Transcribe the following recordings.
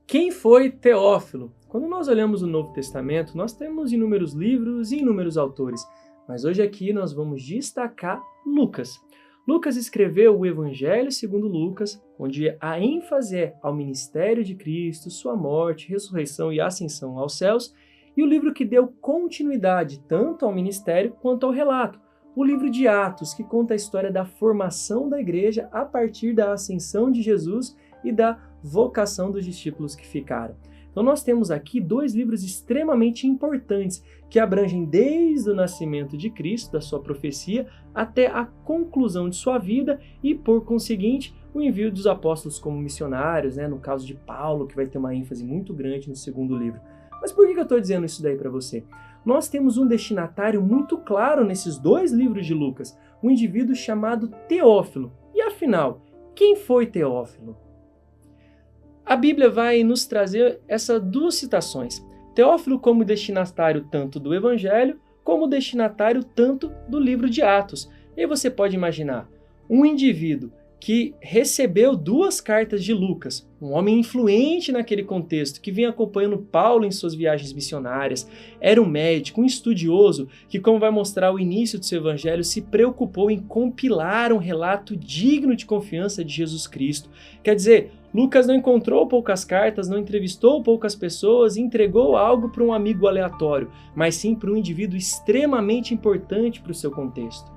Quem foi Teófilo? Quando nós olhamos o Novo Testamento, nós temos inúmeros livros e inúmeros autores, mas hoje aqui nós vamos destacar Lucas. Lucas escreveu o Evangelho segundo Lucas, onde a ênfase é ao ministério de Cristo, sua morte, ressurreição e ascensão aos céus, e o livro que deu continuidade tanto ao ministério quanto ao relato, o livro de Atos, que conta a história da formação da igreja a partir da ascensão de Jesus e da vocação dos discípulos que ficaram. Então nós temos aqui dois livros extremamente importantes que abrangem desde o nascimento de Cristo, da sua profecia, até a conclusão de sua vida e, por conseguinte, o envio dos apóstolos como missionários, no caso de Paulo, que vai ter uma ênfase muito grande no segundo livro. Mas por que eu estou dizendo isso daí para você? Nós temos um destinatário muito claro nesses dois livros de Lucas, um indivíduo chamado Teófilo. E afinal, quem foi Teófilo? A Bíblia vai nos trazer essas duas citações. Teófilo como destinatário tanto do Evangelho, como destinatário tanto do livro de Atos. E aí você pode imaginar, um indivíduo que recebeu duas cartas de Lucas, um homem influente naquele contexto, que vinha acompanhando Paulo em suas viagens missionárias, era um médico, um estudioso, que, como vai mostrar o início do seu evangelho, se preocupou em compilar um relato digno de confiança de Jesus Cristo. Quer dizer, Lucas não encontrou poucas cartas, não entrevistou poucas pessoas e entregou algo para um amigo aleatório, mas sim para um indivíduo extremamente importante para o seu contexto.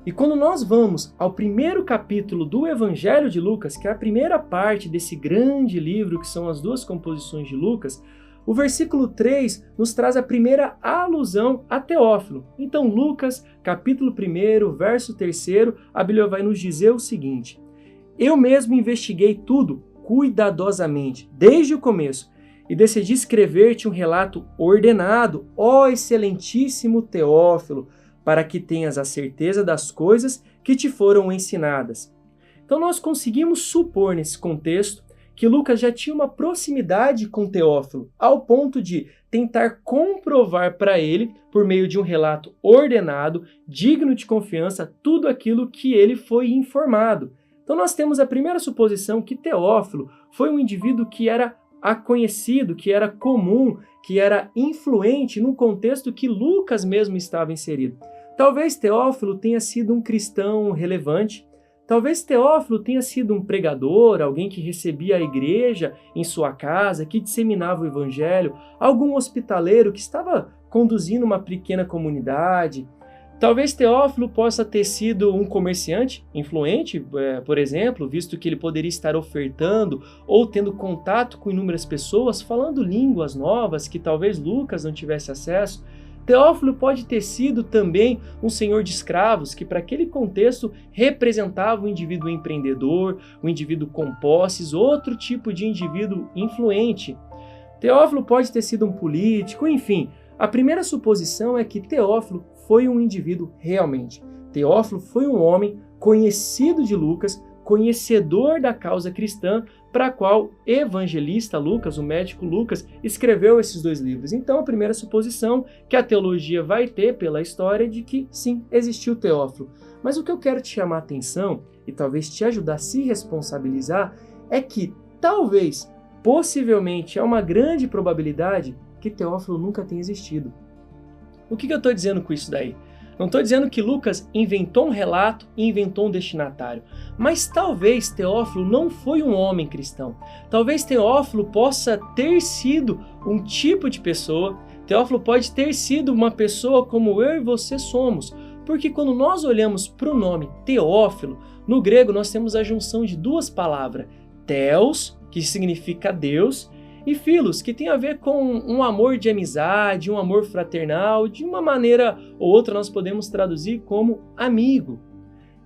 E quando nós vamos ao primeiro capítulo do Evangelho de Lucas, que é a primeira parte desse grande livro, que são as duas composições de Lucas, o versículo 3 nos traz a primeira alusão a Teófilo. Então, Lucas, capítulo 1, verso 3, a Bíblia vai nos dizer o seguinte: Eu mesmo investiguei tudo cuidadosamente, desde o começo, e decidi escrever-te um relato ordenado, ó excelentíssimo Teófilo, para que tenhas a certeza das coisas que te foram ensinadas. Então nós conseguimos supor nesse contexto que Lucas já tinha uma proximidade com Teófilo, ao ponto de tentar comprovar para ele, por meio de um relato ordenado, digno de confiança, tudo aquilo que ele foi informado. Então nós temos a primeira suposição que Teófilo foi um indivíduo que era conhecido, que era comum, que era influente no contexto que Lucas mesmo estava inserido. Talvez Teófilo tenha sido um cristão relevante, talvez Teófilo tenha sido um pregador, alguém que recebia a igreja em sua casa, que disseminava o evangelho, algum hospitaleiro que estava conduzindo uma pequena comunidade. Talvez Teófilo possa ter sido um comerciante influente, por exemplo, visto que ele poderia estar ofertando ou tendo contato com inúmeras pessoas, falando línguas novas que talvez Lucas não tivesse acesso. Teófilo pode ter sido também um senhor de escravos, que para aquele contexto representava um indivíduo empreendedor, um indivíduo com posses, outro tipo de indivíduo influente. Teófilo pode ter sido um político, enfim. A primeira suposição é que Teófilo foi um indivíduo realmente. Teófilo foi um homem conhecido de Lucas, conhecedor da causa cristã, para a qual evangelista Lucas, o médico Lucas, escreveu esses dois livros. Então, a primeira suposição que a teologia vai ter pela história é de que, sim, existiu Teófilo. Mas o que eu quero te chamar a atenção, e talvez te ajudar a se responsabilizar, é que talvez, possivelmente, há uma grande probabilidade que Teófilo nunca tenha existido. O que eu estou dizendo com isso daí? Não estou dizendo que Lucas inventou um relato e inventou um destinatário, mas talvez Teófilo não foi um homem cristão. Talvez Teófilo possa ter sido um tipo de pessoa, Teófilo pode ter sido uma pessoa como eu e você somos, porque quando nós olhamos para o nome Teófilo, no grego nós temos a junção de duas palavras, Theos, que significa Deus, e Filos, que tem a ver com um amor de amizade, um amor fraternal, de uma maneira ou outra nós podemos traduzir como amigo.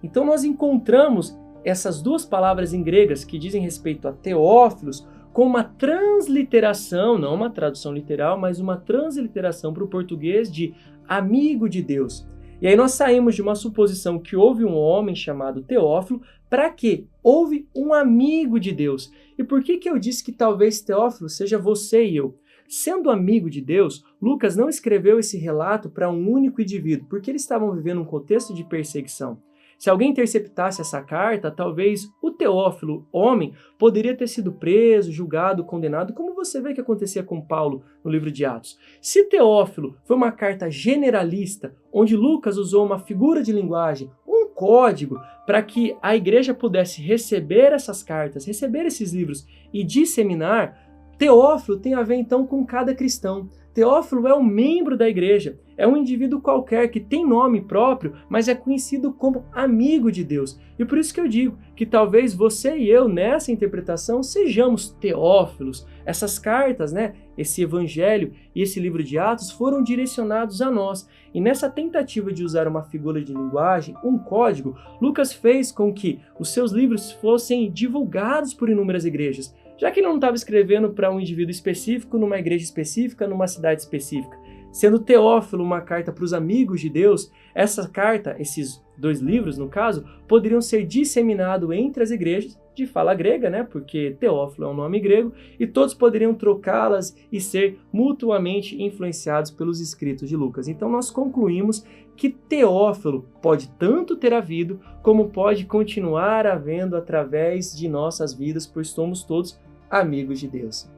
Então nós encontramos essas duas palavras em gregas que dizem respeito a Teófilos com uma transliteração, não uma tradução literal, mas uma transliteração para o português de amigo de Deus. E aí nós saímos de uma suposição que houve um homem chamado Teófilo, para que houve um amigo de Deus. E por que eu disse que talvez Teófilo seja você e eu? Sendo amigo de Deus, Lucas não escreveu esse relato para um único indivíduo, porque eles estavam vivendo um contexto de perseguição. Se alguém interceptasse essa carta, talvez o Teófilo, homem, poderia ter sido preso, julgado, condenado, como você vê que acontecia com Paulo no livro de Atos. Se Teófilo foi uma carta generalista, onde Lucas usou uma figura de linguagem, um código, para que a igreja pudesse receber essas cartas, receber esses livros e disseminar, Teófilo tem a ver então com cada cristão. Teófilo é um membro da igreja, é um indivíduo qualquer que tem nome próprio, mas é conhecido como amigo de Deus. E por isso que eu digo que talvez você e eu, nessa interpretação, sejamos Teófilos. Essas cartas, esse evangelho e esse livro de Atos foram direcionados a nós. E nessa tentativa de usar uma figura de linguagem, um código, Lucas fez com que os seus livros fossem divulgados por inúmeras igrejas. Já que ele não estava escrevendo para um indivíduo específico, numa igreja específica, numa cidade específica. Sendo Teófilo uma carta para os amigos de Deus, essa carta, esses 2 livros no caso, poderiam ser disseminados entre as igrejas de fala grega, porque Teófilo é um nome grego, e todos poderiam trocá-las e ser mutuamente influenciados pelos escritos de Lucas. Então nós concluímos que Teófilo pode tanto ter havido, como pode continuar havendo através de nossas vidas, pois somos todos amigos de Deus.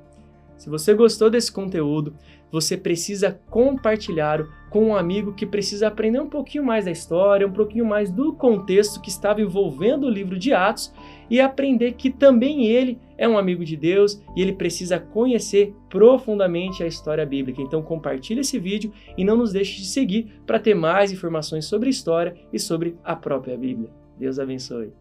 Se você gostou desse conteúdo, você precisa compartilhar com um amigo que precisa aprender um pouquinho mais da história, um pouquinho mais do contexto que estava envolvendo o livro de Atos e aprender que também ele é um amigo de Deus e ele precisa conhecer profundamente a história bíblica. Então compartilhe esse vídeo e não nos deixe de seguir para ter mais informações sobre história e sobre a própria Bíblia. Deus abençoe.